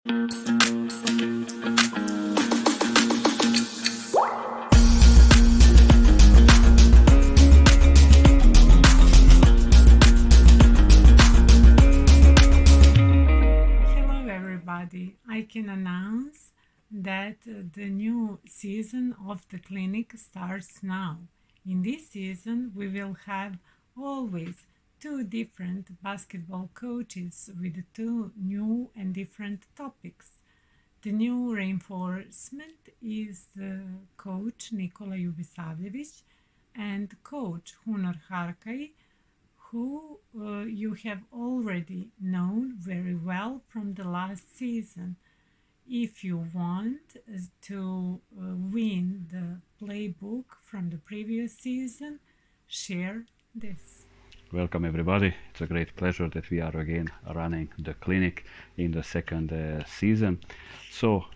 Hello, everybody. I can announce that the new season of the clinic starts now. In this season, we will have always two different basketball coaches with two new and different topics. The new reinforcement is coach Nikola Ljubisavljevic and coach Hunor Harkai, who you have already known very well from the last season. If you want to win the playbook from the previous season, share this. Welcome everybody. It's a great pleasure that we are again running the clinic in the second season. So,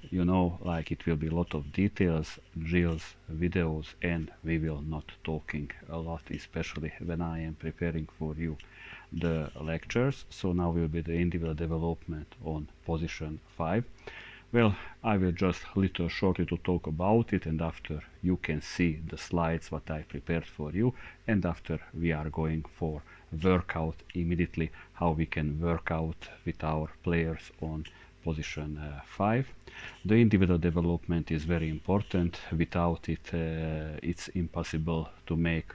like it will be a lot of details, drills, videos, and we will not talking a lot, especially when I am preparing for you the lectures. So now will be the individual development on position 5. Well, I will just little shortly to talk about it, and after you can see the slides what I prepared for you, and after we are going for workout immediately how we can work out with our players on position 5. The individual development is very important. Without it, it's impossible to make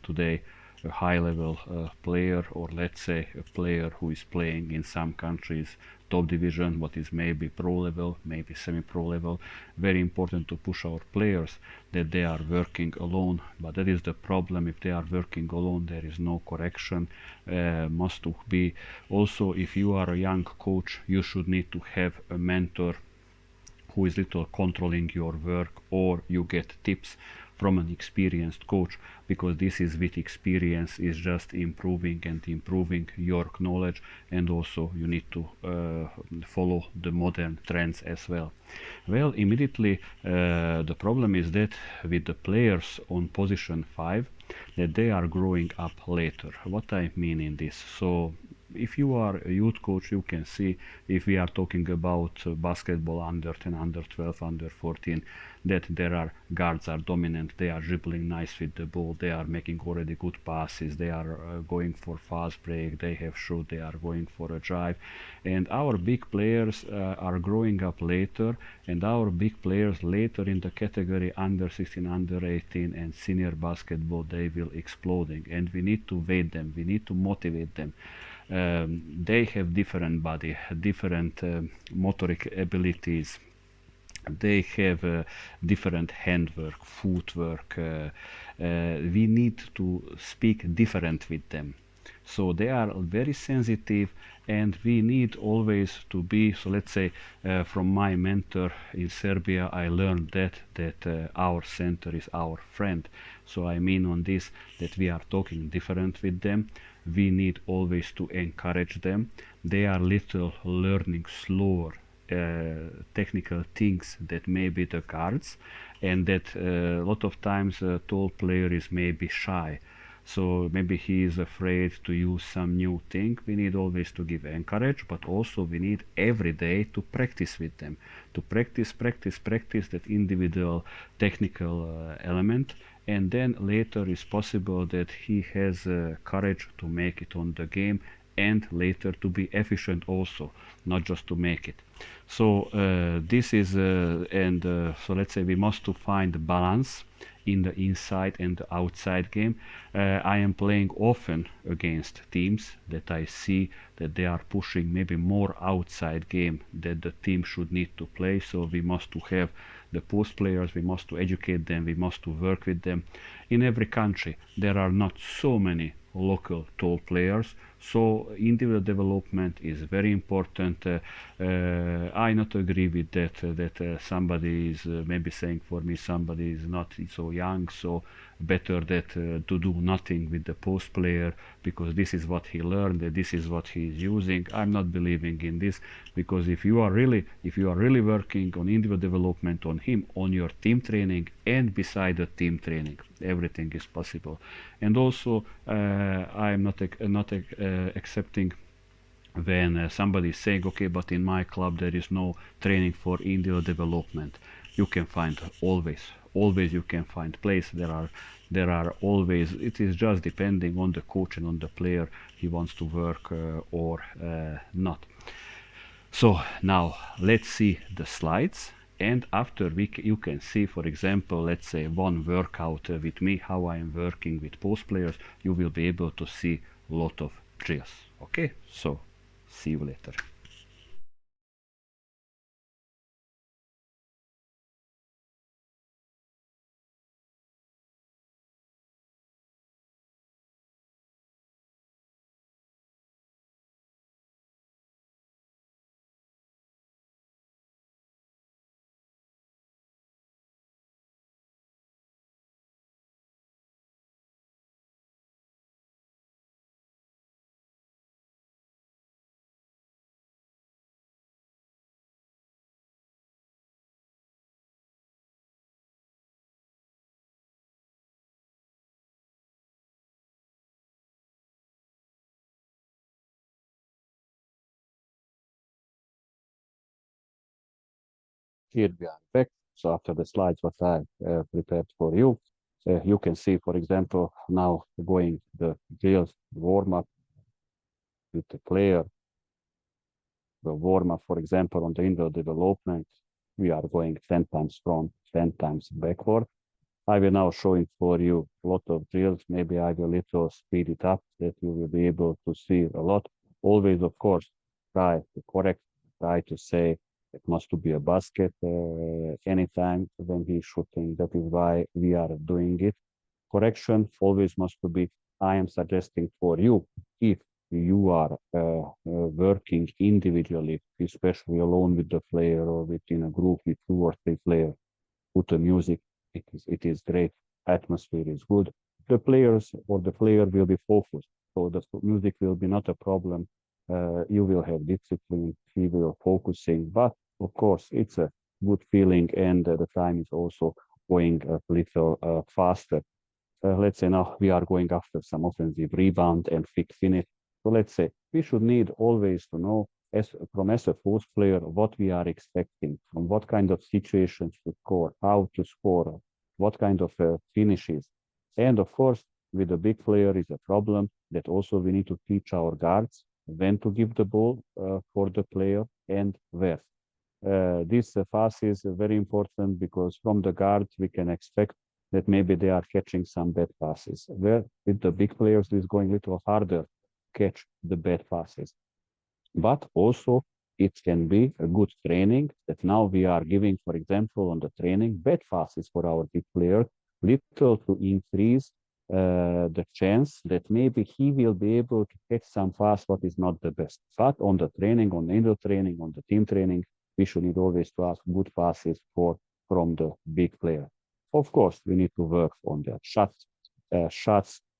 today a high level player, or let's say a player who is playing in some countries top division, what is maybe pro level, maybe semi-pro level. Very important to push our players that they are working alone, but that is the problem. If they are working alone, there is no correction. Must to be also, if you are a young coach, you should need to have a mentor who is little controlling your work, or you get tips from an experienced coach, because this is with experience is just improving and improving your knowledge, and also you need to follow the modern trends as well. Well, immediately the problem is that with the players on position 5, that they are growing up later. What I mean in this, so if you are a youth coach, you can see, if we are talking about basketball under 10, under 12, under 14, that there are guards are dominant, they are dribbling nice with the ball, they are making already good passes, they are going for fast break, they have shoot, they are going for a drive, and our big players are growing up later, and our big players later in the category under 16, under 18 and senior basketball, they will exploding, and we need to weight them, we need to motivate them. They have different body, different motoric abilities, they have different handwork, footwork. We need to speak different with them. So they are very sensitive, and we need always to be, so let's say from my mentor in Serbia, I learned that our center is our friend. So I mean on this, that we are talking different with them. We need always to encourage them. They are little learning slower technical things that maybe the guards, and that a lot of times a tall player is maybe shy, so maybe he is afraid to use some new thing. We need always to give encourage, but also we need every day to practice with them, to practice that individual technical element, and then later is possible that he has courage to make it on the game, and later to be efficient also, not just to make it. So this is so let's say we must to find the balance in the inside and the outside game. I am playing often against teams that I see that they are pushing maybe more outside game that the team should need to play, so we must to have the post players, we must to educate them, we must to work with them. In every country there are not so many local tall players, so individual development is very important. I not agree with that somebody is maybe saying for me somebody is not so young, so better that to do nothing with the post player, because this is what he learned, this is what he is using. I'm not believing in this, because if you are really working on individual development on him, on your team training, and beside the team training, everything is possible. And also I'm not accepting when somebody is saying, okay, but in my club there is no training for individual development, you can find always you can find place. There are always, it is just depending on the coach and on the player, he wants to work or not. So now let's see the slides, and after you can see, for example, let's say one workout with me, how I am working with post players. You will be able to see a lot of drills. Okay, so see you later. Here we are back. So after the slides what I prepared for you, you can see, for example, now going the drills warm up with the player, the warm up, for example, on the individual development, we are going 10 times front, 10 times backward. I will now showing for you a lot of drills. Maybe I will little speed it up that you will be able to see a lot. Always, of course, try to correct, try to say it must be a basket anytime when he's shooting. That is why we are doing it. Correction always must be, I am suggesting for you, if you are working individually, especially alone with the player or within a group with 2 or 3 players, put the music. It is great. Atmosphere is good. The players or the player will be focused, so the music will be not a problem. You will have discipline. He will focusing, but of course it's a good feeling, and the time is also going a little faster. Let's say now we are going after some offensive rebound and quick finish. So let's say we should need always to know as a post player what we are expecting, from what kind of situations to score, how to score, what kind of finishes. And of course, with a big player is a problem that also we need to teach our guards when to give the ball for the player and where. This pass is very important because from the guard we can expect that maybe they are catching some bad passes. Where with the big players it is going a little harder catch the bad passes. But also it can be a good training that now we are giving, for example, on the training bad passes for our big player, little to increase the chance that maybe he will be able to catch some pass what is not the best. But on the training, on the indoor training, on the team training, we should need always to ask good passes from the big player. Of course, we need to work on the shots,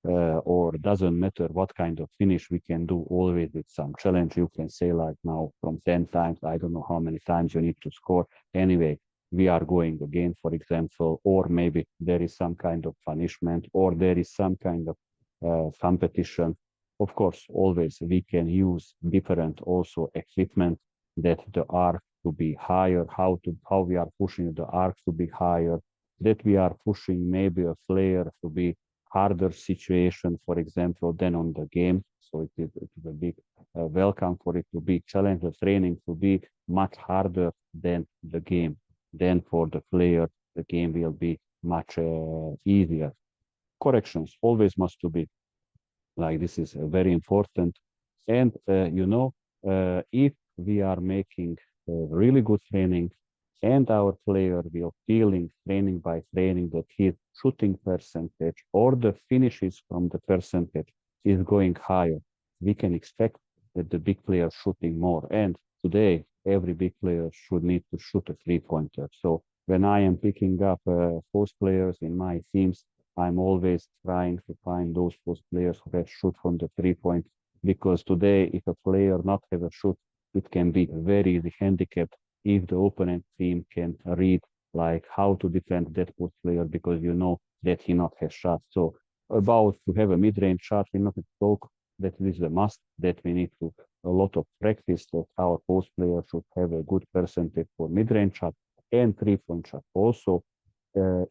or doesn't matter what kind of finish we can do always with some challenge. You can say like now from 10 times, I don't know how many times you need to score. Anyway, we are going again, for example, or maybe there is some kind of punishment or there is some kind of competition. Of course, always we can use different also equipment that the arc to be higher, how we are pushing the arc to be higher, that we are pushing maybe a player to be harder situation, for example, than on the game. So it is a big welcome for it to be challenge the training to be much harder than the game. Then for the player, the game will be much easier. Corrections always must to be like this is very important. And if we are making really good training and our player will feeling training by training that his shooting percentage or the finishes from the percentage is going higher, we can expect that the big player shooting more. And today, every big player should need to shoot a three-pointer. So when I am picking up post players in my teams, I'm always trying to find those post players who can shoot from the 3 point, because today, if a player not have a shoot, it can be very easy handicap if the opponent team can read like how to defend that post player because you know that he not has shot. So about to have a mid-range shot, we not talk that it is a must that we need to a lot of practice that our post players should have a good percentage for mid-range shot and three-point shot. Also,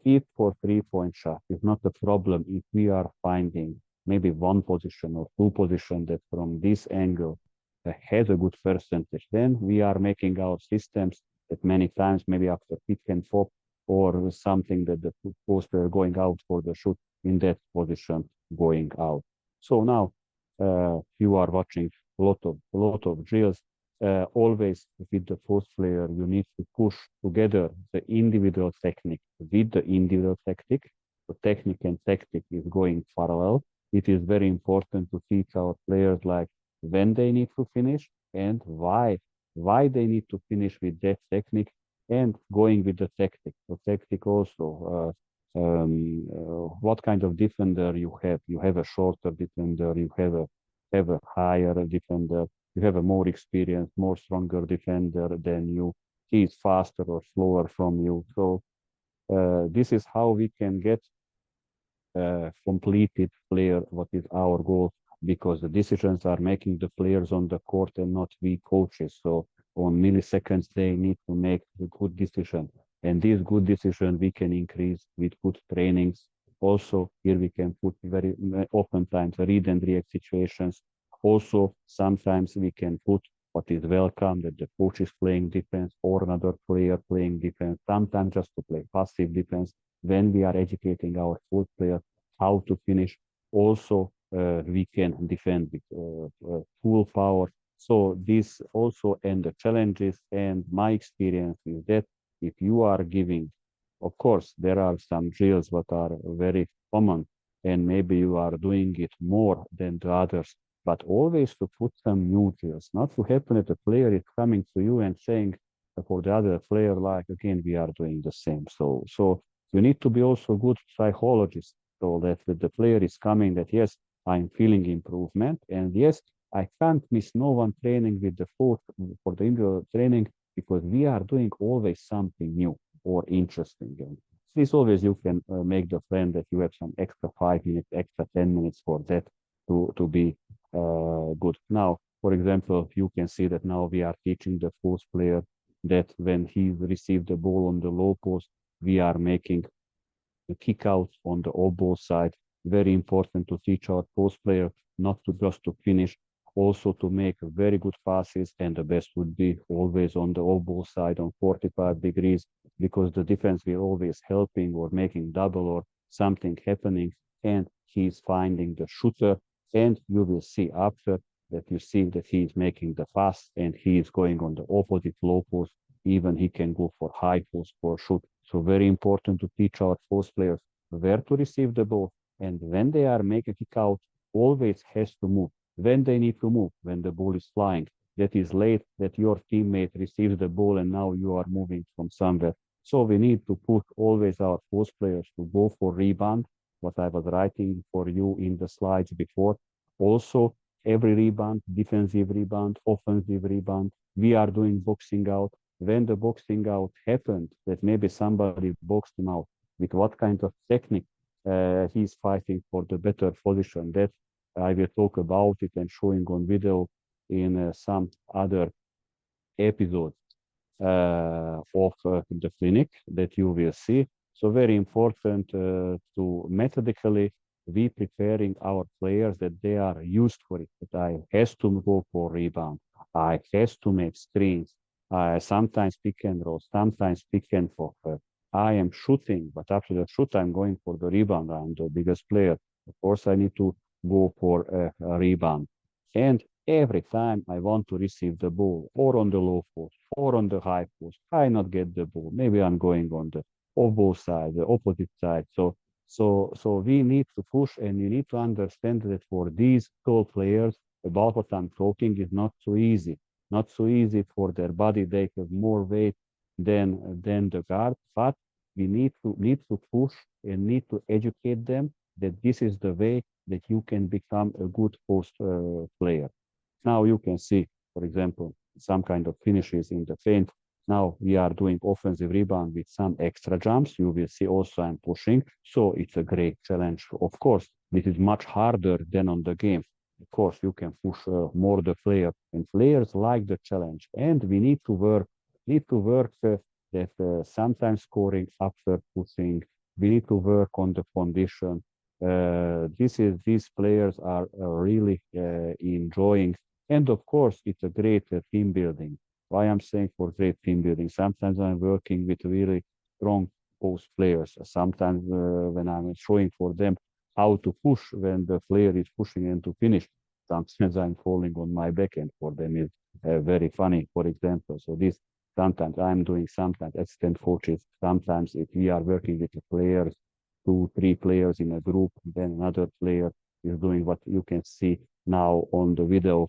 if for three-point shot is not a problem if we are finding maybe one position or two position that from this angle has a good percentage, then we are making our systems that many times maybe after pick and pop or something that the post player going out for the shoot in that position going out. So now you are watching a lot of drills. Always with the post player, you need to push together the individual technique with the individual tactic. The technique and tactic is going parallel. It is very important to teach our players like when they need to finish and why they need to finish with that technique and going with the tactic. The tactic also what kind of defender you have. You have a shorter defender, you have a higher defender, you have a more experienced, more stronger defender than you. He is faster or slower from you. So this is how we can get completed player, what is our goal, because the decisions are making the players on the court and not we coaches. So on milliseconds, they need to make a good decision. And this good decision we can increase with good trainings. Also, here we can put very oftentimes read and react situations. Also, sometimes we can put what is welcome that the coach is playing defense or another player playing defense, sometimes just to play passive defense when we are educating our full player how to finish. Also, we can defend with full power. So this also and the challenges and my experience is that if you are giving, of course, there are some drills that are very common and maybe you are doing it more than the others, but always to put some new drills, not to happen that the player is coming to you and saying for the other player, like, again, we are doing the same. So you need to be also good psychologist so that the player is coming that, yes, I'm feeling improvement. And yes, I can't miss no one training with the foot for the individual training because we are doing always something new or interesting. And this always you can make the friend that you have some extra 5 minutes, extra 10 minutes for that to be good. Now, for example, you can see that now we are teaching the post player that when he received the ball on the low post, we are making the kick out on the elbow side. Very important to teach our post player not to just to finish, also to make very good passes. And the best would be always on the elbow side on 45 degrees, because the defense will always helping or making double or something happening. And he's finding the shooter. And you will see after that you see that he is making the pass and he is going on the opposite low post. Even he can go for high post for shoot. So very important to teach our post players where to receive the ball. And when they are making a kick out, always has to move. When they need to move, when the ball is flying, that is late, that your teammate receives the ball and now you are moving from somewhere. So we need to put always our post players to go for rebound, what I was writing for you in the slides before. Also, every rebound, defensive rebound, offensive rebound, we are doing boxing out. When the boxing out happened, that maybe somebody boxed him out with what kind of technique he's fighting for the better position. That I will talk about it and showing on video in some other episodes of the clinic that you will see. So very important to methodically be preparing our players that they are used for it. That I has to go for rebound. I has to make screens. I sometimes pick and roll, sometimes pick and pop. I am shooting, but after the shoot, I'm going for the rebound. I'm the biggest player. Of course, I need to go for a rebound. And every time I want to receive the ball, or on the low post, or on the high post, I not get the ball. Maybe I'm going on the off side, the opposite side. So we need to push, and you need to understand that for these tall players, about what I'm talking is not so easy. Not so easy for their body. They have more weight than the guard, but we need to push and need to educate them that this is the way that you can become a good post player. Now you can see, for example, some kind of finishes in the paint. Now we are doing offensive rebound with some extra jumps. You will see also I'm pushing. So it's a great challenge. Of course, this is much harder than on the game. Of course, you can push more the player, and players like the challenge. And we need to work that sometimes scoring after pushing. We need to work on the condition. These players are really enjoying, and of course, it's a great team building. Why I'm saying for great team building? Sometimes I'm working with really strong post players. Sometimes when I'm showing for them how to push when the player is pushing and to finish, sometimes I'm falling on my backhand for them is very funny, for example. So this sometimes I'm doing, sometimes assistant coaches. Sometimes if we are working with the players, two, three players in a group, then another player is doing what you can see now on the video.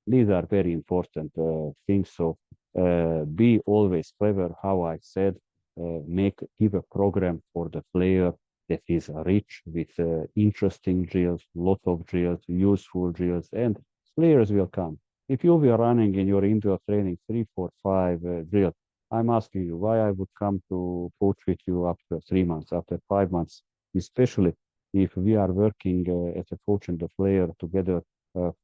These are very important things. So be always clever, how I said, give a program for the player that is rich with interesting drills, lot of drills, useful drills, and players will come. If you were running in your indoor training 3, 4, 5 drills, I'm asking you why I would come to coach with you after 3 months, after 5 months, especially if we are working as a coach and the player together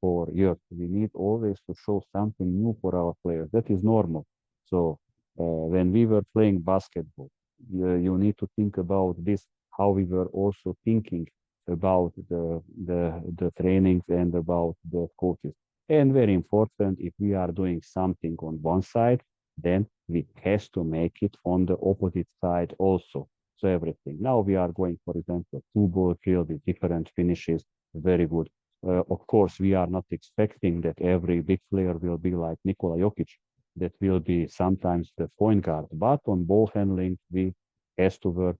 for years. We need always to show something new for our players. That is normal. So when we were playing basketball, you need to think about this, how we were also thinking about the trainings and about the coaches. And very important, if we are doing something on one side, then we has to make it on the opposite side also. So everything. Now we are going, for example, two-ball drill with different finishes. Very good. Of course, we are not expecting that every big player will be like Nikola Jokic, that will be sometimes the point guard. But on ball handling, we has to work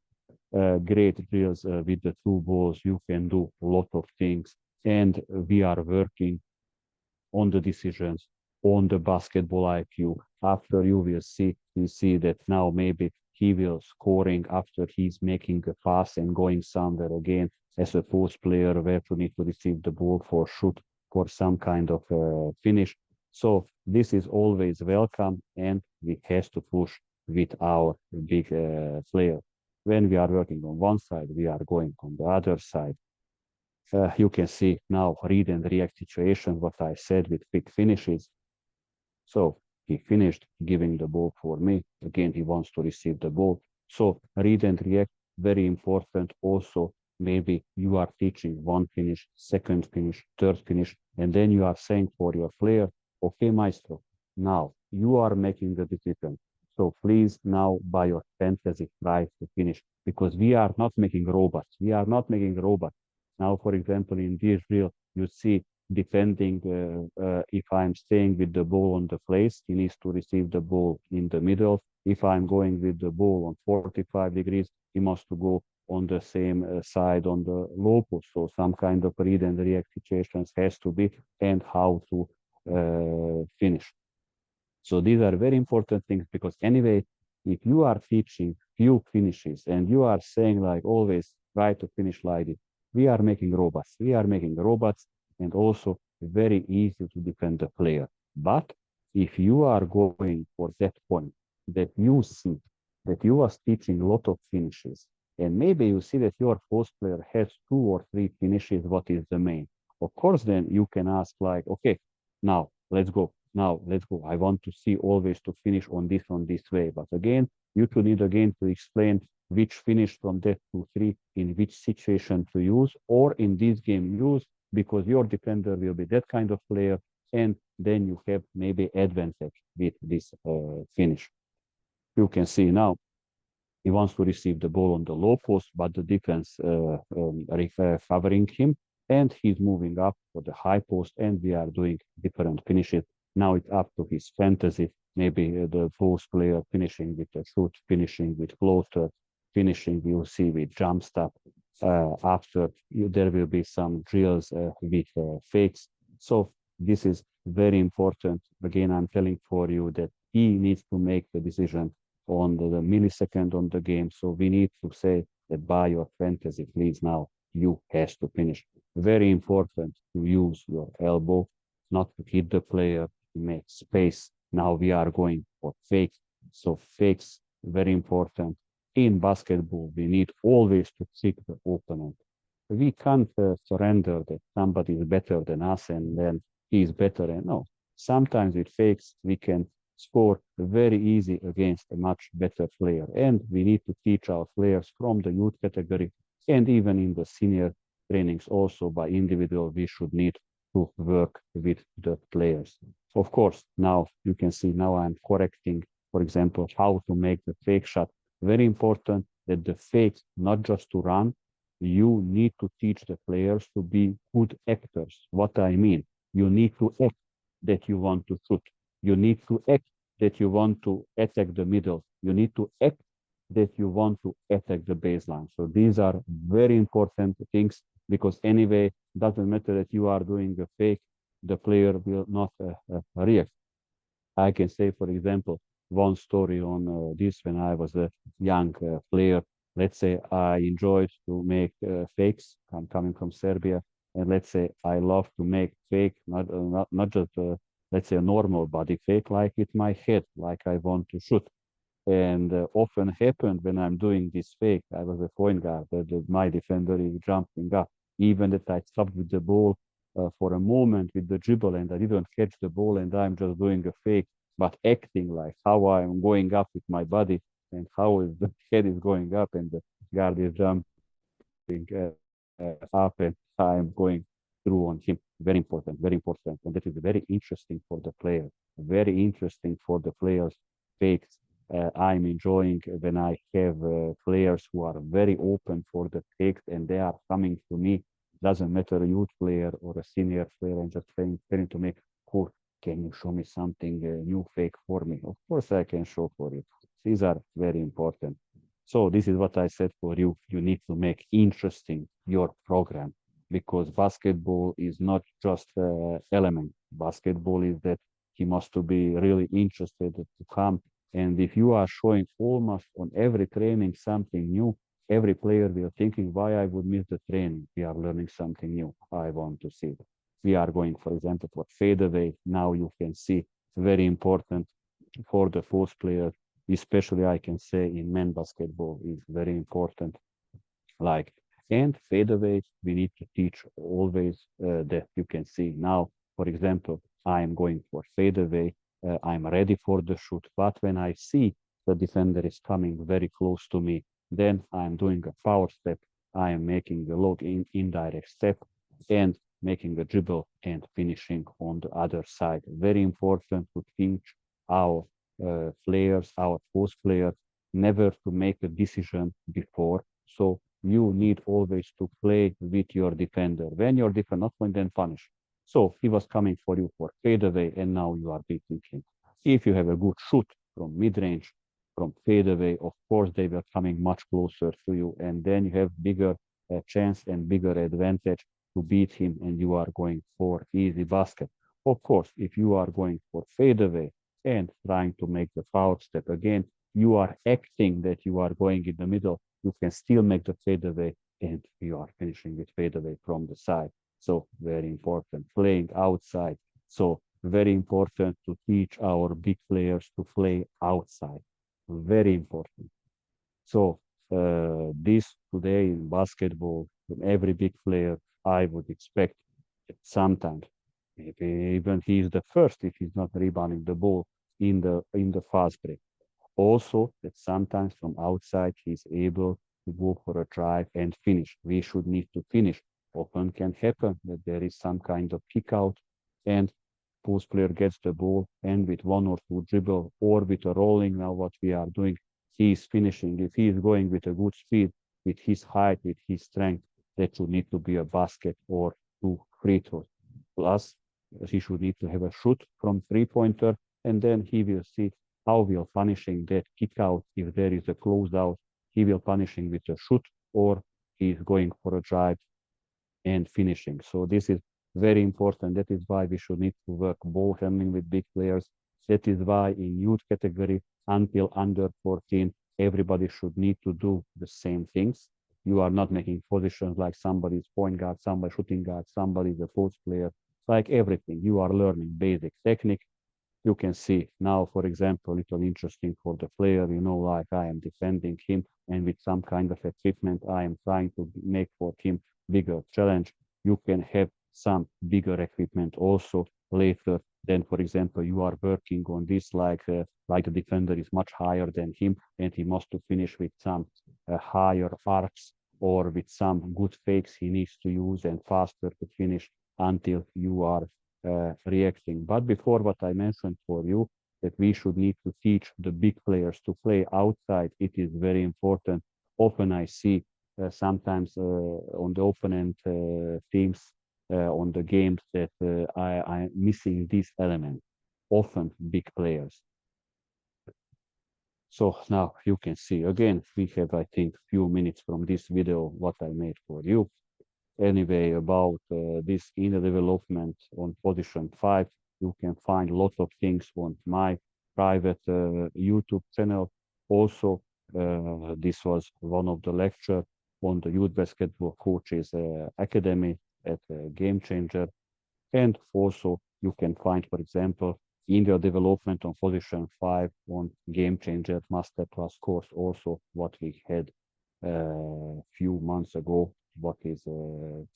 great drills with the two balls. You can do a lot of things, and we are working on the decisions, on the basketball IQ. After you see that now maybe he will scoring after he's making a pass and going somewhere again as a post player where to need to receive the ball for shoot for some kind of finish. So this is always welcome, and we has to push with our big player. When we are working on one side, we are going on the other side. You can see now read and react situation, what I said with quick finishes. So he finished giving the ball for me. Again, he wants to receive the ball. So read and react, very important. Also, maybe you are teaching one finish, second finish, third finish, and then you are saying for your player, okay, maestro, now you are making the decision. So please now by your fantasy try to finish because we are not making robots. We are not making robots. Now, for example, in this drill, you see depending if I'm staying with the ball on the place, he needs to receive the ball in the middle. If I'm going with the ball on 45 degrees, he must to go on the same side on the low post. So some kind of read and react situations has to be and how to finish. So these are very important things because anyway, if you are teaching few finishes and you are saying like always try to finish like this, we are making robots. We are making robots and also very easy to defend the player. But if you are going for that point that you see that you are teaching a lot of finishes and maybe you see that your post player has 2 or 3 finishes, what is the main? Of course, then you can ask like, okay, now let's go. Now let's go. I want to see always to finish on this way. But again, you should need again to explain which finish from that to three in which situation to use or in this game use because your defender will be that kind of player and then you have maybe advantage with this finish. You can see now he wants to receive the ball on the low post, but the defense favoring him, and he's moving up for the high post, and we are doing different finishes. Now it's up to his fantasy. Maybe the post player finishing with a shoot, finishing with floater, finishing you'll see with jump stop. After there will be some drills with fakes. So this is very important. Again, I'm telling for you that he needs to make the decision on the millisecond on the game. So we need to say that by your fantasy, please now you has to finish. Very important to use your elbow, not to hit the player, to make space. Now we are going for fakes. So fakes, very important. In basketball, we need always to trick the opponent. we can't surrender that somebody is better than us and then he is better. And no, sometimes with fakes, we can score very easy against a much better player. And we need to teach our players from the youth category and even in the senior trainings also by individual, we should need to work with the players. Of course, now you can see now I'm correcting, for example, how to make the fake shot. Very important that the fake, not just to run, you need to teach the players to be good actors. What I mean, you need to act that you want to shoot. You need to act that you want to attack the middle. You need to act that you want to attack the baseline. So these are very important things because anyway, doesn't matter that you are doing a fake, the player will not react. I can say, for example, one story on this when I was a young player. Let's say I enjoyed to make fakes. I'm coming from Serbia, and let's say I love to make fake, not just let's say a normal body fake, like with my head, like I want to shoot. And often happened when I'm doing this fake, I was a point guard, my defender is jumping up, even that I stopped with the ball for a moment with the dribble and I didn't catch the ball and I'm just doing a fake, but acting like how I'm going up with my body and how is the head is going up and the guard is jumping up and I'm going through on him. Very important, and that is very interesting for the player, very interesting for the players. Fakes I'm enjoying when I have players who are very open for the takes and they are coming to me. Doesn't matter a youth player or a senior player, and just trying to make, cool, can you show me something new fake for me? Of course, I can show for you. These are very important. So this is what I said for you. You need to make interesting your program because basketball is not just element. Basketball is that he must to be really interested to come and if you are showing almost on every training something new, every player will thinking why I would miss the training. We are learning something new. I want to see it. We are going, for example, for fadeaway. Now you can see very important for the post player, especially I can say in men basketball is very important like and fadeaway we need to teach always that you can see now for example I am going for fadeaway I'm ready for the shoot but when I see the defender is coming very close to me then I'm doing a power step I am making a low indirect step and making a dribble and finishing on the other side very important to teach our players our post players never to make a decision before so you need always to play with your defender. When your defender not point then punish. So he was coming for you for fadeaway, and now you are beating him. If you have a good shoot from mid-range, from fadeaway, of course they were coming much closer to you, and then you have bigger chance and bigger advantage to beat him, and you are going for easy basket. Of course, if you are going for fadeaway and trying to make the foul step again, you are acting that you are going in the middle you can still make the fadeaway and you are finishing with fadeaway from the side. So very important. Playing outside. So very important to teach our big players to play outside. Very important. So this today in basketball, from every big player, I would expect that sometimes, maybe even he is the first if he's not rebounding the ball in the fast break also that sometimes from outside he's able to go for a drive and finish. We should need to finish. Often can happen that there is some kind of kick out and post player gets the ball and with one or two dribble or with a rolling now what we are doing, he is finishing. If he is going with a good speed, with his height, with his strength, that should need to be a basket or two free throws. Plus, he should need to have a shoot from three-pointer and then he will see how will punishing that kick out if there is a closeout. He will punishing with a shoot or he's going for a drive and finishing. So this is very important. That is why we should need to work ball handling with big players. That is why in youth category until under 14, everybody should need to do the same things. You are not making positions like somebody's point guard, somebody shooting guard, somebody's a post player, like everything. You are learning basic technique you can see now, for example, little interesting for the player, like I am defending him and with some kind of equipment, I am trying to make for him bigger challenge. You can have some bigger equipment also later. Then, for example, you are working on this like the defender is much higher than him, and he must to finish with some higher arcs or with some good fakes he needs to use and faster to finish until you are reacting. But before what I mentioned for you, that we should need to teach the big players to play outside. It is very important. Often I see sometimes on the opponent teams on the games that I'm missing this element. Often big players. So now you can see again, we have, I think, few minutes from this video what I made for you. Anyway, about this inner development on position 5, you can find a lot of things on my private YouTube channel. Also, this was one of the lecture on the Youth Basketball Coaches Academy at Game Changer. And also you can find, for example, India development on position 5 on Game Changer Masterclass course, also what we had a few months ago, what is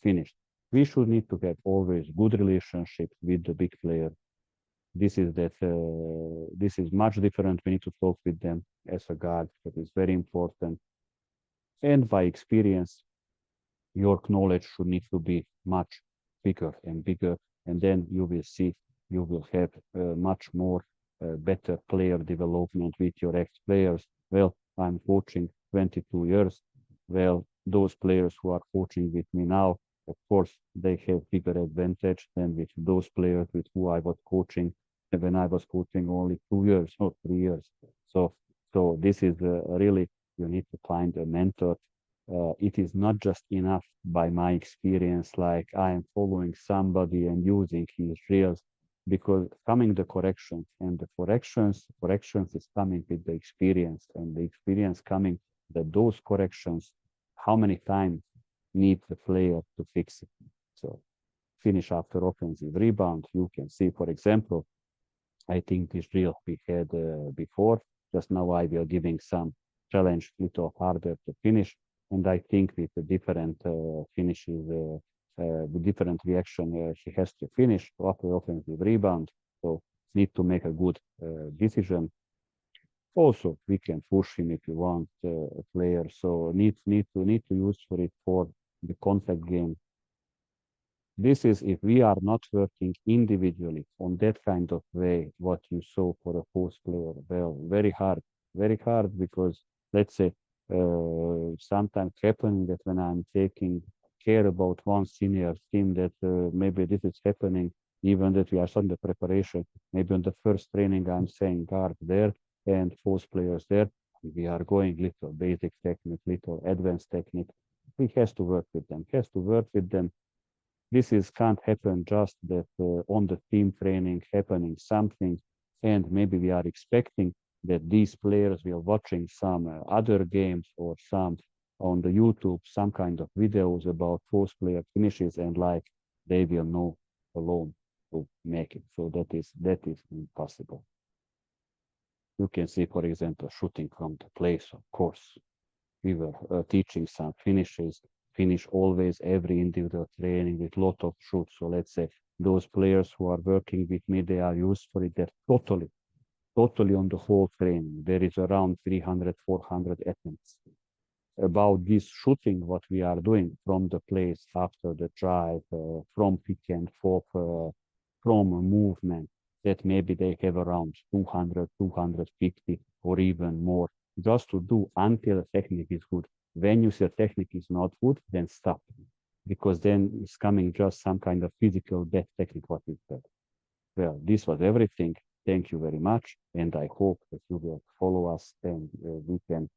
finished. We should need to have always good relationship with the big player. This is much different. We need to talk with them as a guard. That is very important. And by experience, your knowledge should need to be much bigger and bigger, and then you will see you will have much more better player development with your ex-players. Well, I'm coaching 22 years. Well, those players who are coaching with me now, of course, they have bigger advantage than with those players with who I was coaching when I was coaching only 2 years or 3 years. So, so this is really, you need to find a mentor. It is not just enough by my experience, like I am following somebody and using his reels, because coming the corrections and the corrections is coming with the experience, and the experience coming that those corrections, how many times need the player to fix it. So finish after offensive rebound, you can see, for example, I think this drill we had before. Just now I will giving some challenge little harder to finish. And I think with the different finishes, with different reaction, he has to finish after offensive rebound. So need to make a good decision. Also, we can push him if you want a player. So need to use for it for the contact game. This is if we are not working individually on that kind of way, what you saw for a post player. Well, very hard because let's say sometimes happen that when I'm taking care about one senior team that maybe this is happening, even that we are starting the preparation, maybe on the first training I'm saying guard there and post players there. We are going little basic technique, little advanced technique. He has to work with them, has to work with them. This is can't happen just that on the team training happening something, and maybe we are expecting that these players will watching some other games or some on the YouTube, some kind of videos about post player finishes, and like they will know alone to make it. So that is impossible. You can see, for example, shooting from the place, of course. We were teaching some finishes, finish always every individual training with lot of shoots. So let's say those players who are working with me, they are used for it. They're totally on the whole training. There is around 300, 400 attempts. About this shooting, what we are doing from the place after the drive, from pick and pop, from movement, that maybe they have around 200, 250 or even more, just to do until the technique is good. When you see the technique is not good, then stop, because then it's coming just some kind of physical death technique, what is that? Well, this was everything. Thank you very much, and I hope that you will follow us and we can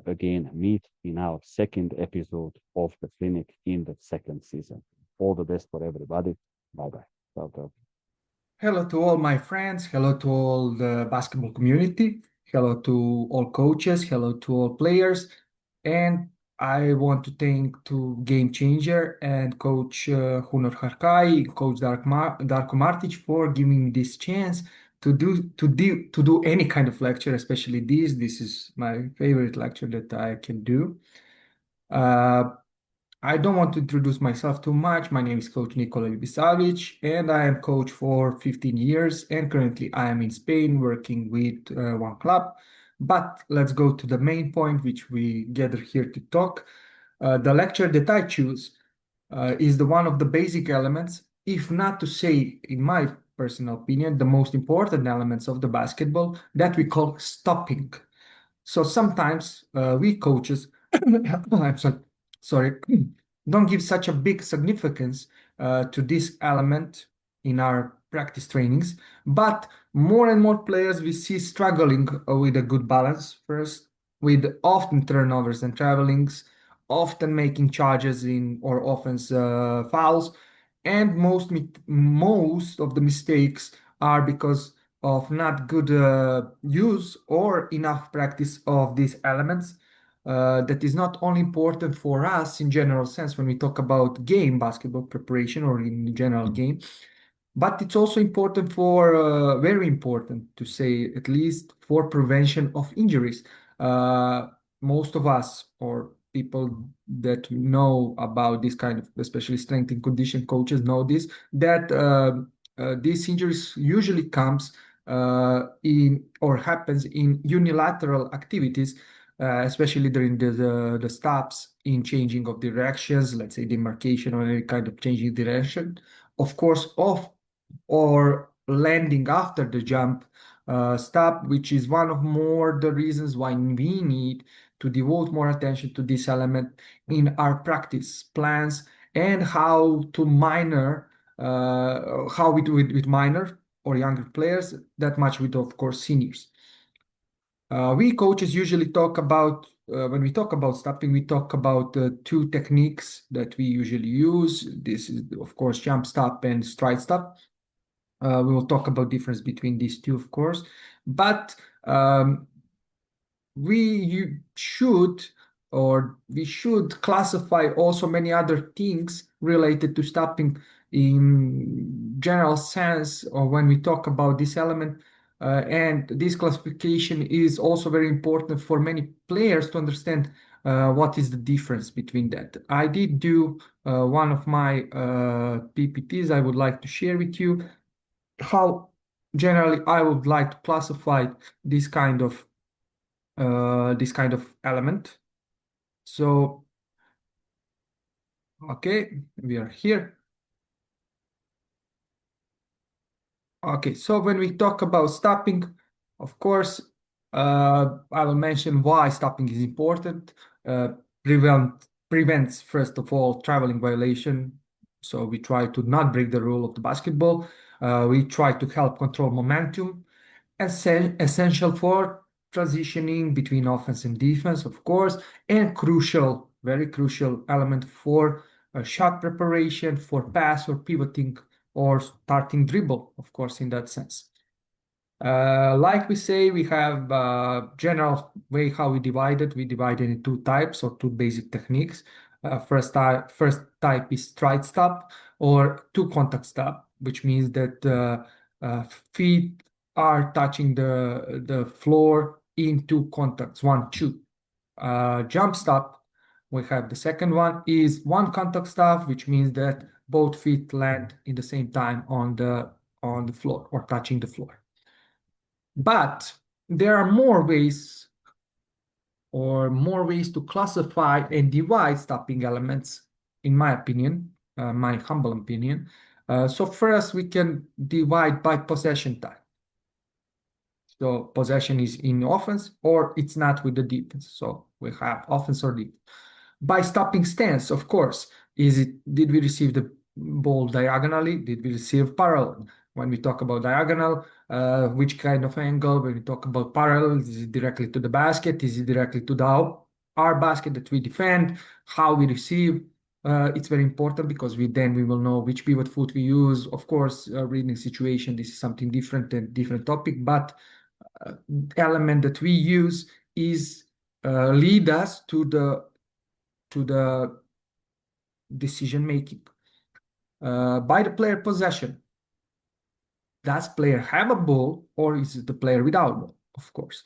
again meet in our second episode of the clinic in the second season. All the best for everybody. Bye bye. Ciao. Hello to all my friends. Hello to all the basketball community. Hello to all coaches. Hello to all players. And I want to thank to Game Changer and Coach Hunor Harkai, Coach Darko Martic for giving me this chance to do any kind of lecture, especially this. This is my favorite lecture that I can do. Uh, I don't want to introduce myself too much. My name is Coach Nikola Ljubisavljevic, and I am coach for 15 years. And currently, I am in Spain working with one club. But let's go to the main point, which we gather here to talk. The lecture that I choose is the one of the basic elements, if not to say, in my personal opinion, the most important elements of the basketball that we call stopping. So sometimes we coaches, I'm sorry, don't give such a big significance to this element in our practice trainings, but more and more players we see struggling with a good balance first, with often turnovers and travelings, often making charges in or offense fouls, and most of the mistakes are because of not good use or enough practice of these elements. That is not only important for us in general sense when we talk about game basketball preparation or in general game, but it's also important for very important to say at least for prevention of injuries. Uh, Most of us or people that know about this kind of especially strength and condition coaches know this that these injuries usually comes in or happens in unilateral activities, especially during the stops in changing of directions, let's say demarcation or any kind of changing direction, of course, off or landing after the jump stop, which is one of more the reasons why we need to devote more attention to this element in our practice plans and how to how we do it with minor or younger players, that much with, of course, seniors. We coaches usually talk about, when we talk about stopping, we talk about two techniques that we usually use. This is, of course, jump stop and stride stop. We will talk about difference between these two, of course, but we should classify also many other things related to stopping in general sense or when we talk about this element. And this classification is also very important for many players to understand what is the difference between that. I did do one of my PPTs I would like to share with you how generally I would like to classify this kind of element. So, okay, we are here. Okay, so when we talk about stopping, of course, I will mention why stopping is important. Uh, prevents, first of all, traveling violation. So we try to not break the rule of the basketball. We try to help control momentum. Essential for transitioning between offense and defense, of course, and crucial, very crucial element for shot preparation, for pass or pivoting or starting dribble, of course, in that sense. Like we say, we have general way how we divide it. We divide it in two types or two basic techniques. First type is stride stop or two contact stop, which means that feet are touching the floor in two contacts, one, two. Jump stop, we have the second one is one contact stop, which means that both feet land in the same time on the floor or touching the floor. But there are more ways to classify and divide stopping elements, in my opinion, my humble opinion. So first we can divide by possession type. So possession is in offense or it's not with the defense. So we have offense or defense. By stopping stance, of course, did we receive the ball diagonally? Did we receive parallel? When we talk about diagonal, which kind of angle? When we talk about parallel, is it directly to the basket? Is it directly to our basket that we defend? How we receive? It's very important because we will know which pivot foot we use. Of course, reading situation, this is something different and different topic, but element that we use is lead us to the decision making. By the player possession, does player have a ball or is it the player without ball? Of course.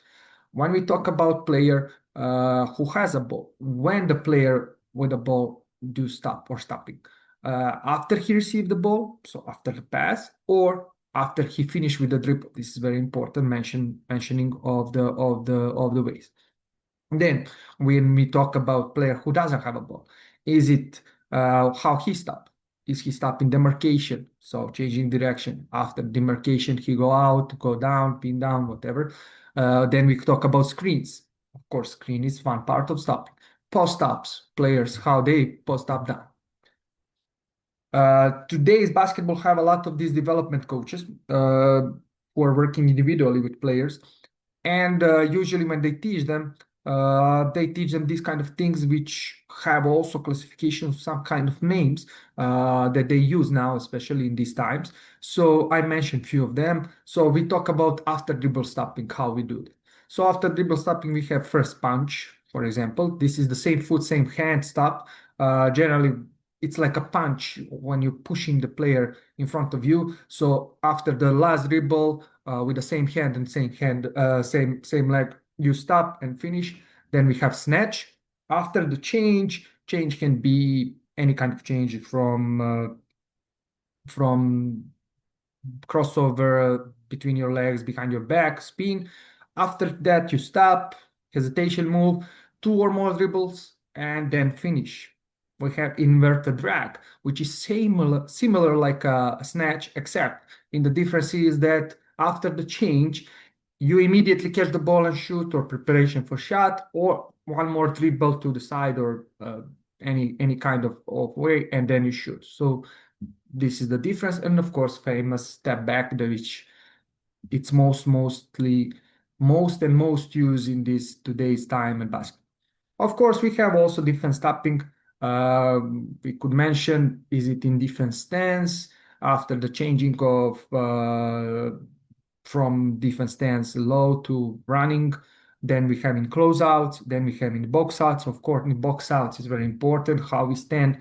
When we talk about player who has a ball, when the player with a ball do stop or stopping. After he received the ball, so after the pass, or after he finished with the dribble. This is very important mentioning of the ways. Then when we talk about player who doesn't have a ball, is it how he stop? Is he stop in demarcation? So changing direction. After demarcation, he go out, go down, pin down, whatever. Then we talk about screens. Of course, screen is one part of stopping. Post ups, players, how they post up down. Today's basketball have a lot of these development coaches who are working individually with players. And usually when they teach them these kind of things which have also classifications, some kind of names that they use now, especially in these times. So I mentioned few of them. So we talk about after dribble stopping, how we do it. So after dribble stopping, we have first punch, for example. This is the same foot, same hand stop. Generally, it's like a punch when you're pushing the player in front of you. So after the last dribble, with the same hand and same leg, you stop and finish. Then we have snatch. After the change can be any kind of change from crossover between your legs, behind your back, spin. After that, you stop, hesitation move, two or more dribbles, and then finish. We have inverted drag, which is similar like a snatch, except in the difference is that after the change, you immediately catch the ball and shoot, or preparation for shot, or one more dribble to the side, or any kind of way, and then you shoot. So this is the difference. And of course, famous step back, which it's most used in this today's time in basketball. Of course, we have also defense stopping. We could mention, is it in defense stance after the changing of from defense stance low to running. Then we have in closeouts, then we have in box outs. Of course, in box outs is very important how we stand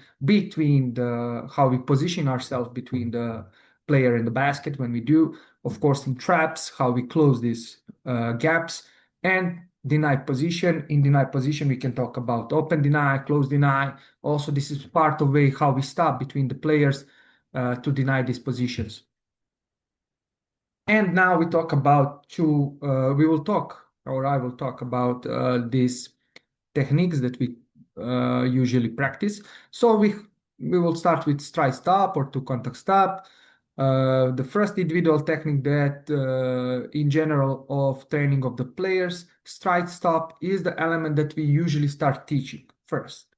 how we position ourselves between the player and the basket when we do. Of course, in traps, how we close these gaps. And denied position. In denied position, we can talk about open deny, close deny. Also, this is part of way how we stop between the players to deny these positions. And now we talk about we will talk, or I will talk about these techniques that we usually practice. So we will start with stride stop or two contact stop. The first individual technique that in general of training of the players, stride stop is the element that we usually start teaching first,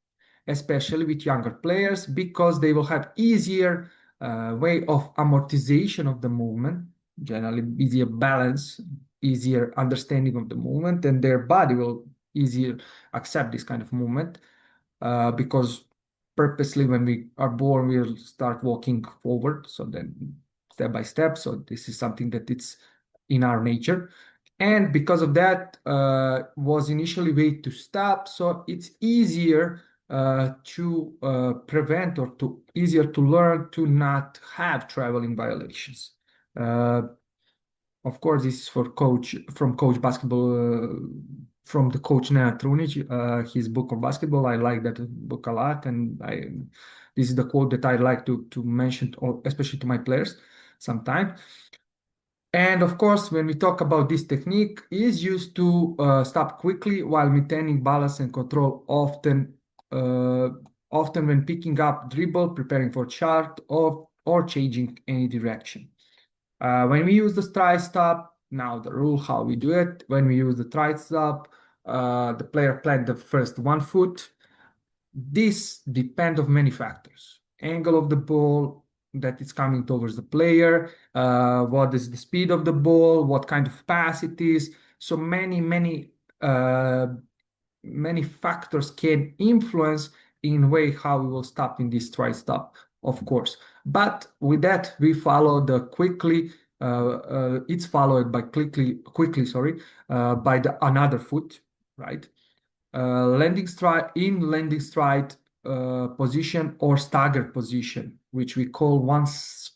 especially with younger players, because they will have easier way of amortization of the movement, generally easier balance, easier understanding of the movement, and their body will easier accept this kind of movement because purposely when we are born we'll start walking forward, so then step by step. So this is something that it's in our nature, and because of that was initially way to stop, so it's easier to prevent, or to easier to learn to not have traveling violations. Of course, this is for coach basketball, from the coach Nenad Trunic, his book of basketball. I like that book a lot, and this is the quote that I like to mention, especially to my players sometimes. And of course, when we talk about this technique, is used to stop quickly while maintaining balance and control, often when picking up dribble, preparing for shot, or changing any direction. When we use the stride stop, now the rule how we do it. When we use the stride stop, the player plant the first one foot. This depends on many factors: angle of the ball that is coming towards the player, what is the speed of the ball, what kind of pass it is. So many factors can influence in way how we will stop in this stride stop, of course. But with that, we follow the quickly. It's followed by quickly, sorry, by the another foot, right? Landing stride position, or staggered position, which we call one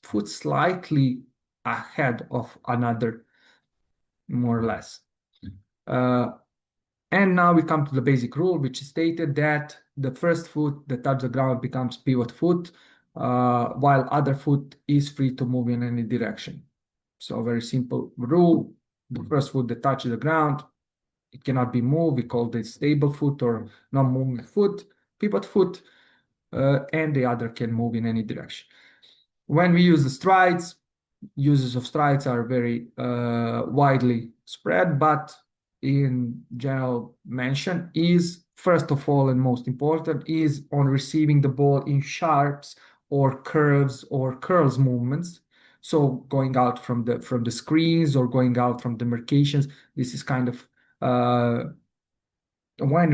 foot slightly ahead of another, more or less. And And now we come to the basic rule, which stated that the first foot that touches the ground becomes pivot foot, while other foot is free to move in any direction. So very simple rule. The first foot that touches the ground, it cannot be moved. We call this stable foot or non-moving foot, pivot foot, and the other can move in any direction. When we use the strides, uses of strides are very widely spread, but in general mention is first of all and most important is on receiving the ball in sharps or curves or curls movements. So going out from the screens or going out from demarcations, this is kind of when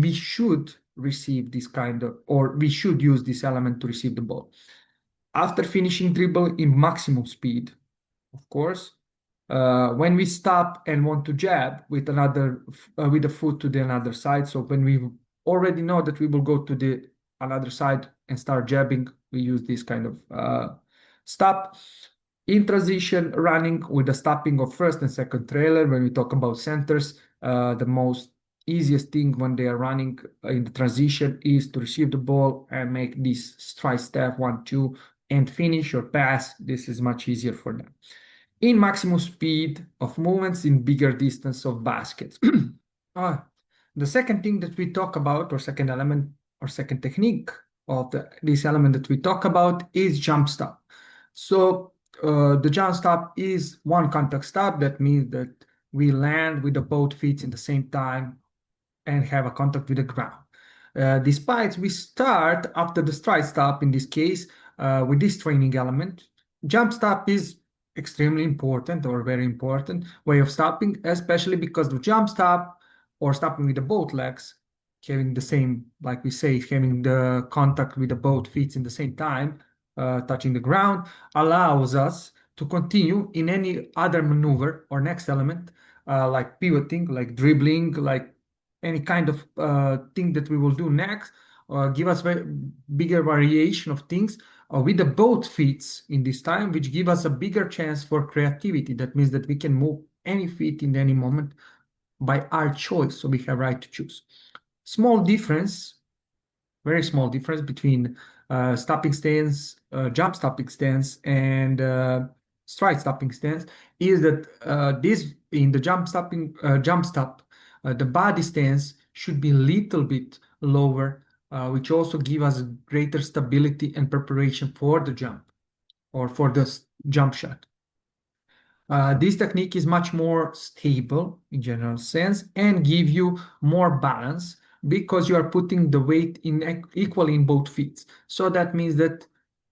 we should receive this kind of, or we should use this element to receive the ball. After finishing dribble in maximum speed, of course, when we stop and want to jab with with the foot to the another side. So when we already know that we will go to the another side and start jabbing, we use this kind of stop. In transition, running with the stopping of first and second trailer. When we talk about centers, the most easiest thing when they are running in the transition is to receive the ball and make this stride step 1-2 and finish or pass. This is much easier for them. In maximum speed of movements in bigger distance of baskets. The second thing that we talk about, or second element, or second technique of this element that we talk about is jump stop. So the jump stop is one contact stop. That means that we land with the both feet in the same time and have a contact with the ground. Despite we start after the stride stop, in this case, with this training element, jump stop is extremely important or very important way of stopping, especially because the jump stop or stopping with the both legs, having the same, like we say, having the contact with the both feet in the same time, touching the ground, allows us to continue in any other maneuver or next element, like pivoting, like dribbling, like any kind of thing that we will do next, give us bigger variation of things with the both feet in this time, which give us a bigger chance for creativity. That means that we can move any feet in any moment by our choice, so we have right to choose. Small difference, very small difference between stopping stance, jump stopping stance, and stride stopping stance is that this in the jump stop, the body stance should be a little bit lower, which also give us greater stability and preparation for the jump or for the jump shot. This technique is much more stable in general sense and give you more balance because you are putting the weight in equally in both feet. So that means that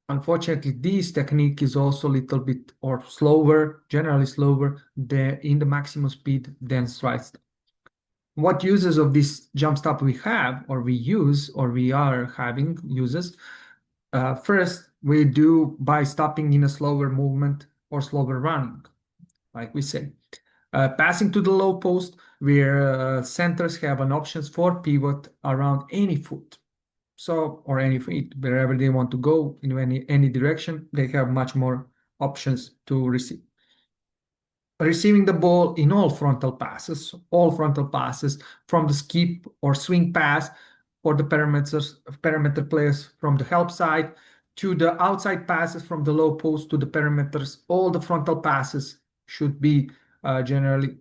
unfortunately this technique is also a little bit or slower, generally slower in the maximum speed than stride stop. What uses of this jump stop we have or we use or we are having uses? First, we do by stopping in a slower movement or slower running, like we say. Passing to the low post, where centers have an options for pivot around any foot. So, or any feet, wherever they want to go in any direction, they have much more options to receive. Receiving the ball in all frontal passes from the skip or swing pass or the perimeter players from the help side to the outside passes from the low post to the perimeters. All the frontal passes should be generally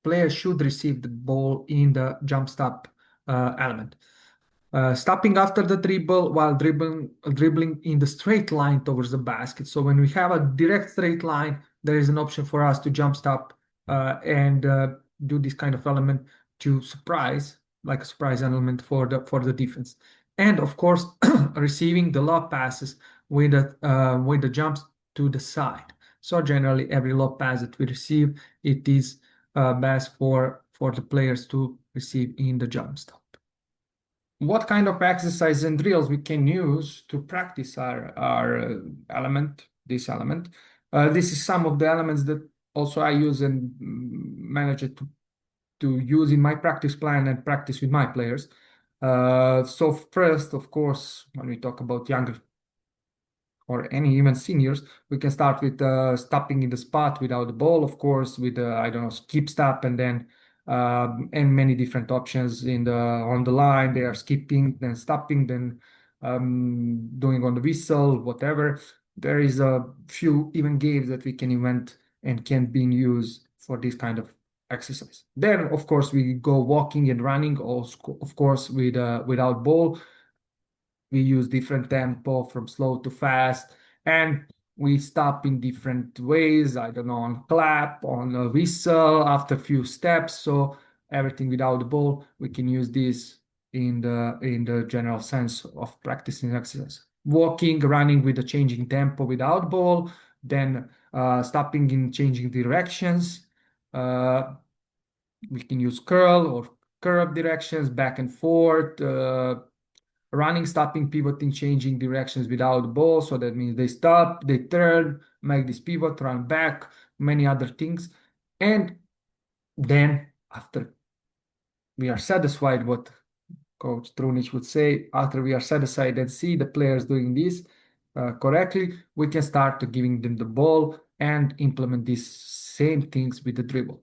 players should receive the ball in the jump stop element. Stopping after the dribble while dribbling in the straight line towards the basket. So when we have a direct straight line, there is an option for us to jump stop and do this kind of element to surprise, like a surprise element for the defense. And of course, receiving the lob passes with the jumps to the side. So generally, every lob pass that we receive, it is best for the players to receive in the jump stop. What kind of exercise and drills we can use to practice our element, this element? This is some of the elements that also I use and manage to use in my practice plan and practice with my players. So first, of course, when we talk about younger or any even seniors, we can start with stopping in the spot without the ball, of course, with I don't know, skip stop and then and many different options on the line. They are skipping, then stopping, then doing on the whistle, whatever. There is a few even games that we can invent and can be used for this kind of exercise. Then, of course, we go walking and running, also, of course, without ball. We use different tempo from slow to fast, and we stop in different ways. I don't know, on clap, on a whistle, after a few steps. So everything without the ball, we can use this in the general sense of practicing exercise. Walking, running with a changing tempo without ball, then stopping in changing directions. We can use curl or curve directions, back and forth, running, stopping, pivoting, changing directions without the ball. So that means they stop, they turn, make this pivot, run back, many other things. And then after we are satisfied, what Coach Trunic would say, after we are satisfied and see the players doing this correctly, we can start to giving them the ball and implement these same things with the dribble.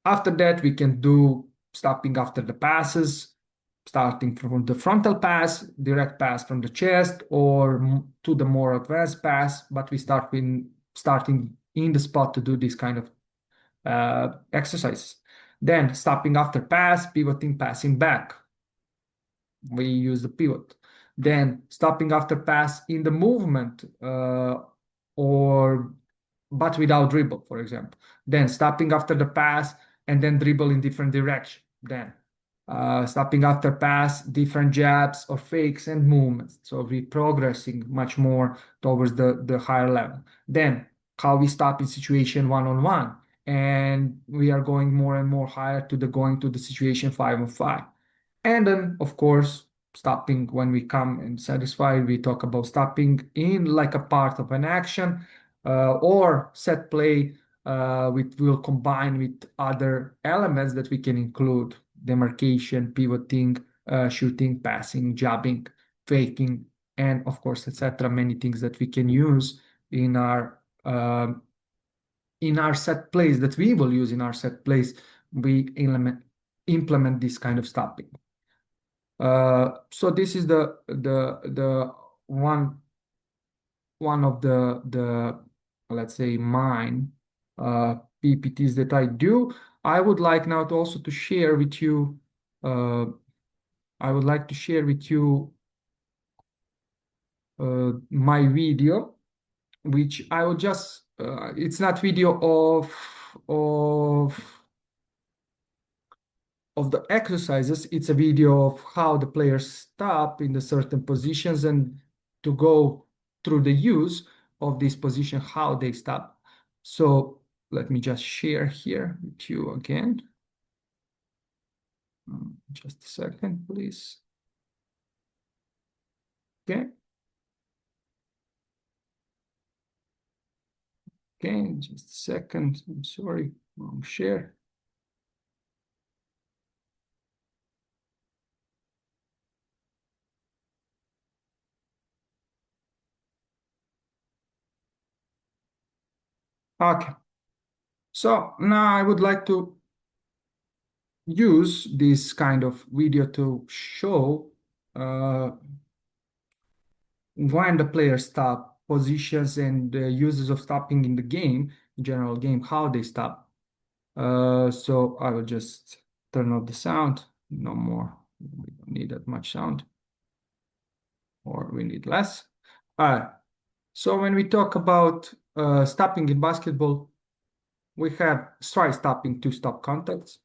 After that, we can do stopping after the passes, starting from the frontal pass, direct pass from the chest, or to the more advanced pass. But we starting in the spot to do this kind of exercises. Then stopping after pass, pivoting, passing back. We use the pivot. Then stopping after pass in the movement, or but without dribble, for example. Then stopping after the pass and then dribble in different direction. Then stopping after pass, different jabs or fakes and movements. So we're progressing much more towards the higher level. Then how we stop in situation one-on-one, and we are going more and more higher to the going to the situation 5-on-5. And then, of course, stopping when we come and satisfied, we talk about stopping in like a part of an action, or set play, which will combine with other elements that we can include: demarcation, pivoting, shooting, passing, jabbing, faking, and of course, etc. Many things that we can use in our set plays, that we will use in our set plays. We implement this kind of stopping. So this is the one of the let's say mine PPTs that I do. I would like now to also to share with you. I would like to share with you my video, which I will just. It's not video of the exercises. It's a video of how the players stop in the certain positions and to go through the use of this position, how they stop. So let me just share here with you again. Just a second, please. Okay. Okay, just a second. I'm sorry, wrong share. Okay. So now I would like to use this kind of video to show when the players stop, positions and uses of stopping in the game, general game, how they stop. So I will just turn off the sound. No more. We don't need that much sound, or we need less. All right. So when we talk about stopping in basketball, we have strike stopping, two stop contacts.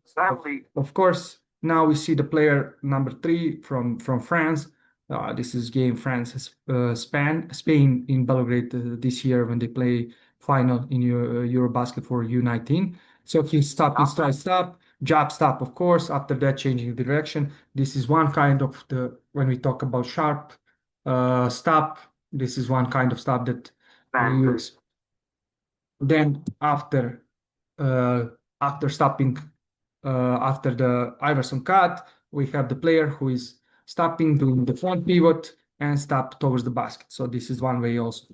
Exactly. Of course, now we see the player number 3 from France. This is game France Spain in Belgrade this year when they play final in Eurobasket for U19. So he stop and strike stop, jab stop, of course. After that, changing direction. This is one kind of when we talk about sharp stop. This is one kind of stop that we use. Then after stopping, after the Iverson cut, we have the player who is stopping, doing the front pivot and stop towards the basket. So this is one way also.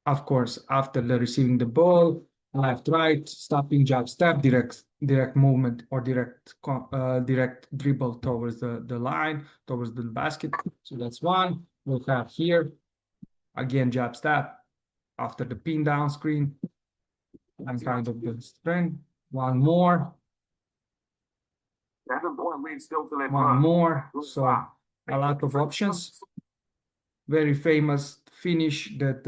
of course, after the receiving the ball, left, right, stopping, jab, step, direct movement, or direct dribble towards the line, towards the basket. So that's one. We'll have here, again, jab, step, after the pin down screen, and kind of the sprint. One more. One more. So a lot of options. Very famous finish that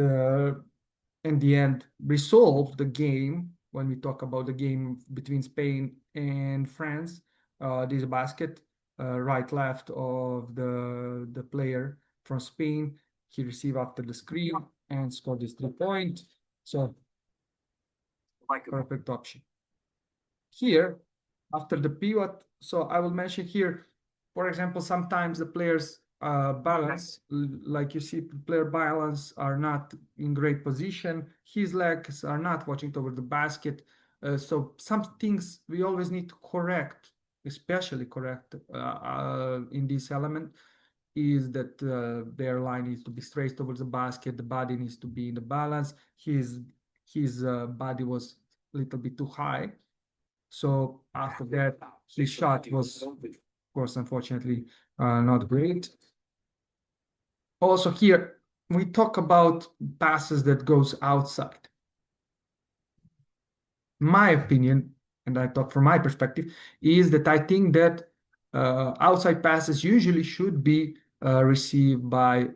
in the end resolved the game. When we talk about the game between Spain and France, this basket, right left of the player from Spain, he received after the screen and scored this 3-point. So perfect option. Here, after the pivot, so I will mention here, for example, sometimes the players balance, like you see, player balance are not in great position. His legs are not watching toward the basket. So some things we always need to correct, especially correct in this element, is that their line needs to be straight towards the basket. The body needs to be in the balance. His body was a little bit too high. So after that, his shot was, of course, unfortunately, not great. Also here, we talk about passes that goes outside. My opinion, and I talk from my perspective, is that I think that outside passes usually should be received by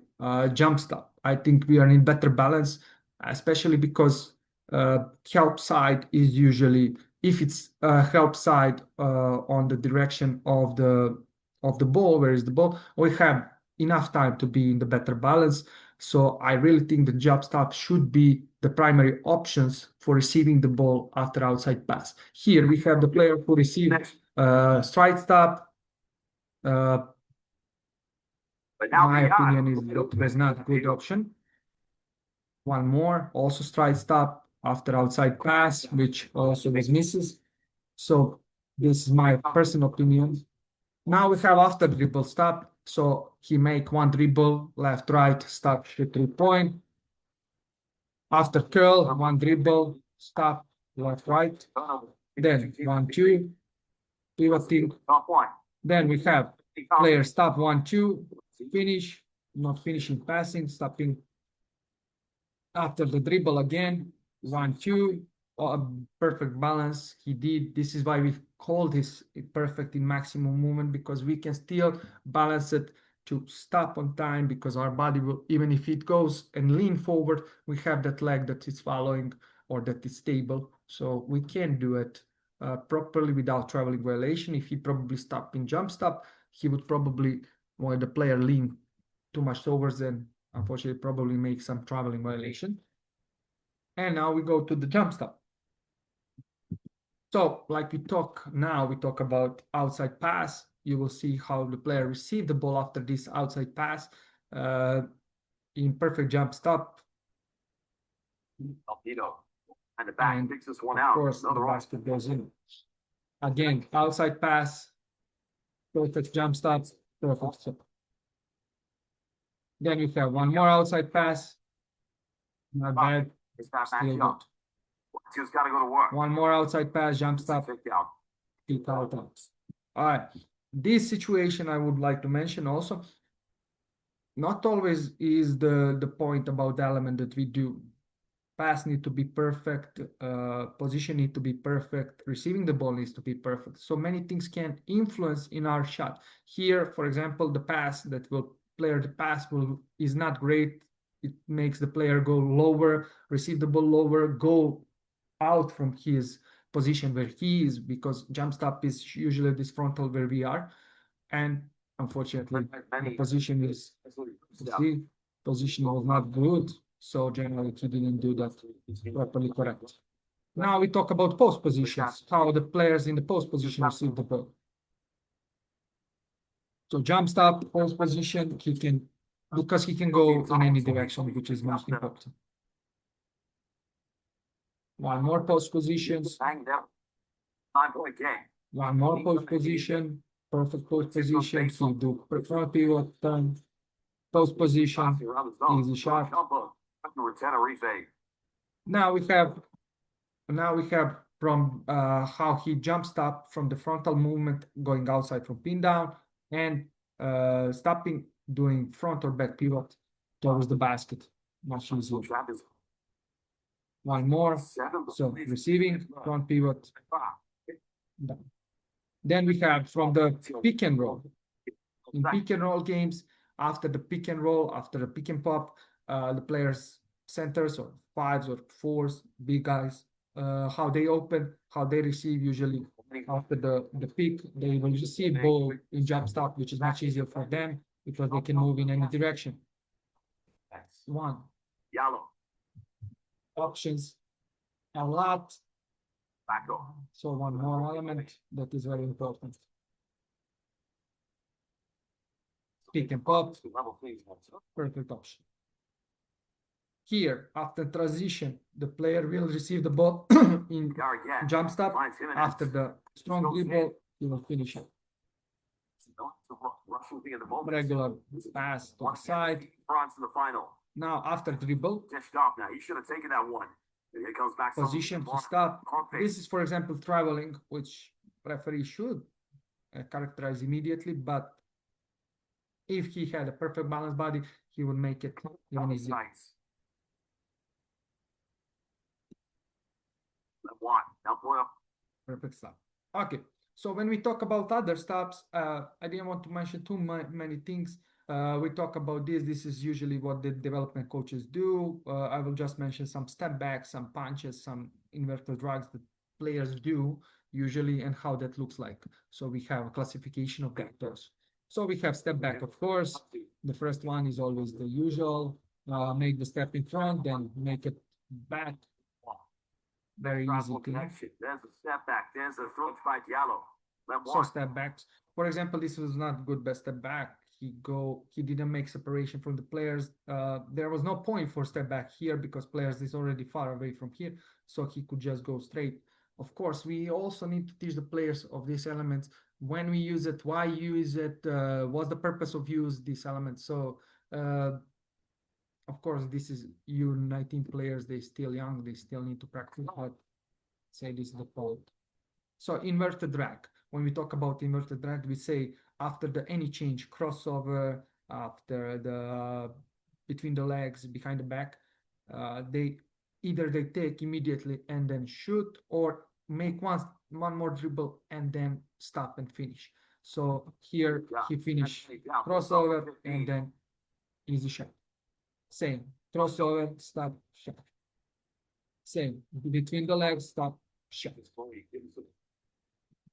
jump stop. I think we are in better balance, especially because help side is usually, if it's help side on the direction of the ball, where is the ball, we have enough time to be in the better balance. So I really think the jump stop should be the primary options for receiving the ball after outside pass. Here we have the player who received stride stop. My opinion is that was not a good option. One more, also stride stop after outside pass, which also was misses. So this is my personal opinion. Now we have after dribble stop. So he make one dribble, left, right, stop, shoot 3-point. After curl, one dribble, stop, left, right. Then 1-2, pivoting. Then we have player stop 1-2, finish, not finishing passing, stopping after the dribble again, 1-2, perfect balance. He did. This is why we call this perfect in maximum movement, because we can still balance it to stop on time, because our body will, even if it goes and lean forward, we have that leg that is following or that is stable. So we can do it properly without traveling violation. If he probably stopped in jump stop, he would probably, when the player lean too much towards, then unfortunately probably make some traveling violation. And now we go to the jump stop. So like we talk about outside pass. You will see how the player received the ball after this outside pass in perfect jump stop. And of course, the basket goes in. Again, outside pass, perfect jump stop, perfect stop. Then we have one more outside pass. Not bad. Still good. Just gotta go to work. One more outside pass, jump stop. Kick out. All right. This situation I would like to mention also. Not always is the point about the element that we do. Pass need to be perfect, position need to be perfect, receiving the ball needs to be perfect. So many things can influence in our shot. Here, for example, the pass that will is not great. It makes the player go lower, receive the ball lower, go out from his position where he is, because jump stop is usually this frontal where we are. And unfortunately, the position is, see, position was not good. So generally, he didn't do that properly correct. Now we talk about post positions, how the players in the post position receive the ball. So jump stop, post position, because he can go in any direction, which is most important. One more post positions. One more post position, perfect post position. So do front pivot, turn, post position, easy shot. Now we have from how he jump stop from the frontal movement going outside from pin down and stopping doing front or back pivot towards the basket. Much easier. One more. So receiving front pivot. Done. Then we have from the pick and roll. In pick and roll games, after the pick and roll, after the pick and pop, the players centers or fives or fours, big guys, how they open, how they receive usually after the pick, they will receive ball in jump stop, which is much easier for them because they can move in any direction. One. Options a lot. So one more element that is very important. Pick and pop, perfect option. Here, after transition, the player will receive the ball in jump stop. After the strong dribble, he will finish it. Regular pass to the side. Now, after dribble, position to stop. This is, for example, traveling, which referee should characterize immediately, but if he had a perfect balanced body, he would make it even easier. Perfect stop. Okay, so when we talk about other stops, I didn't want to mention too many things. We talk about this. This is usually what the development coaches do. I will just mention some step backs, some punches, some inverted drags that players do usually, and how that looks like. So we have a classification of vectors. So we have step back, of course. The first one is always the usual. Make the step in front, then make it back. Very easy to. There's a step back. There's a throat spike yellow. So step backs. For example, this was not good best step back. He didn't make separation from the players. There was no point for step back here because players is already far away from here, so he could just go straight. Of course, we also need to teach the players of these elements, when we use it, why use it, what's the purpose of use these elements. So of course, this is U19 players, they still young, they still need to practice, but say this is the point. So inverted drag. When we talk about inverted drag, we say after the any change, crossover, after the between the legs, behind the back, they take immediately and then shoot, or make one more dribble and then stop and finish. So here he finished crossover and then easy shot. Same, crossover, stop, shot. Same, between the legs, stop, shot.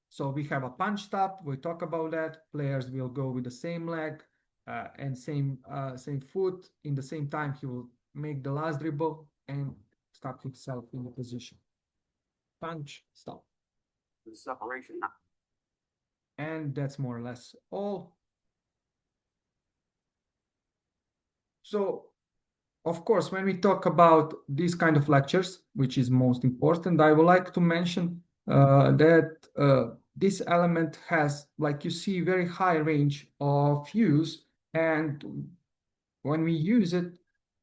So we have a punch stop, we talk about that. Players will go with the same leg and same foot. In the same time, he will make the last dribble and stop himself in the position. Punch, stop. The separation. And that's more or less all. So, of course, when we talk about these kind of lectures, which is most important, I would like to mention that this element has, like you see, very high range of use, and when we use it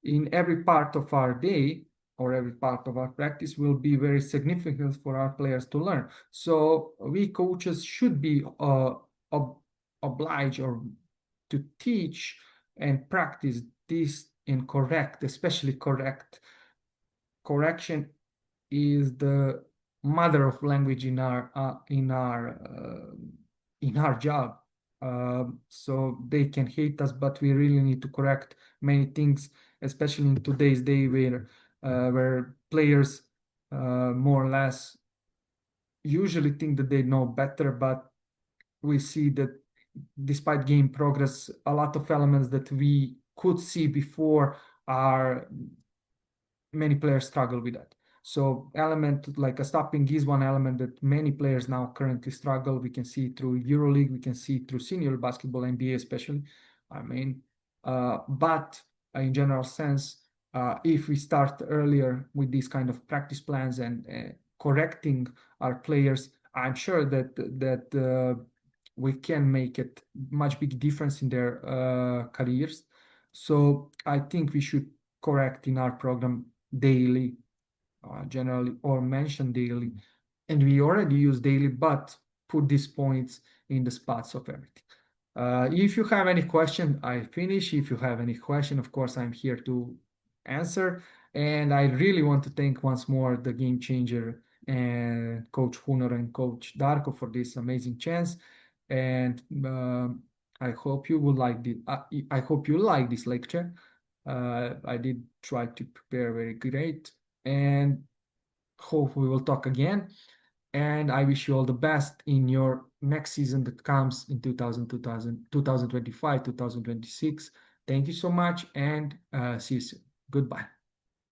in every part of our day or every part of our practice will be very significant for our players to learn. So we coaches should be obliged or to teach and practice this in correct, especially correct. Correction is the mother of language in our job. So they can hate us, but we really need to correct many things, especially in today's day where players more or less usually think that they know better, but we see that despite game progress, a lot of elements that we could see before are many players struggle with that. So element like a stopping is one element that many players now currently struggle. We can see it through EuroLeague, we can see it through senior basketball, NBA especially. I mean, but in general sense, if we start earlier with these kind of practice plans and correcting our players, I'm sure that we can make it much big difference in their careers. So I think we should correct in our program daily generally or mention daily. And we already use daily, but put these points in the spots of everything. If you have any question, I finish. If you have any question, of course, I'm here to answer. And I really want to thank once more the game changer and Coach Hunor and Coach Darko for this amazing chance. And I hope you will like the. I hope you like this lecture. I did try to prepare very great, and hope we will talk again. And I wish you all the best in your next season that comes in 2025, 2026. Thank you so much, and see you soon. Goodbye.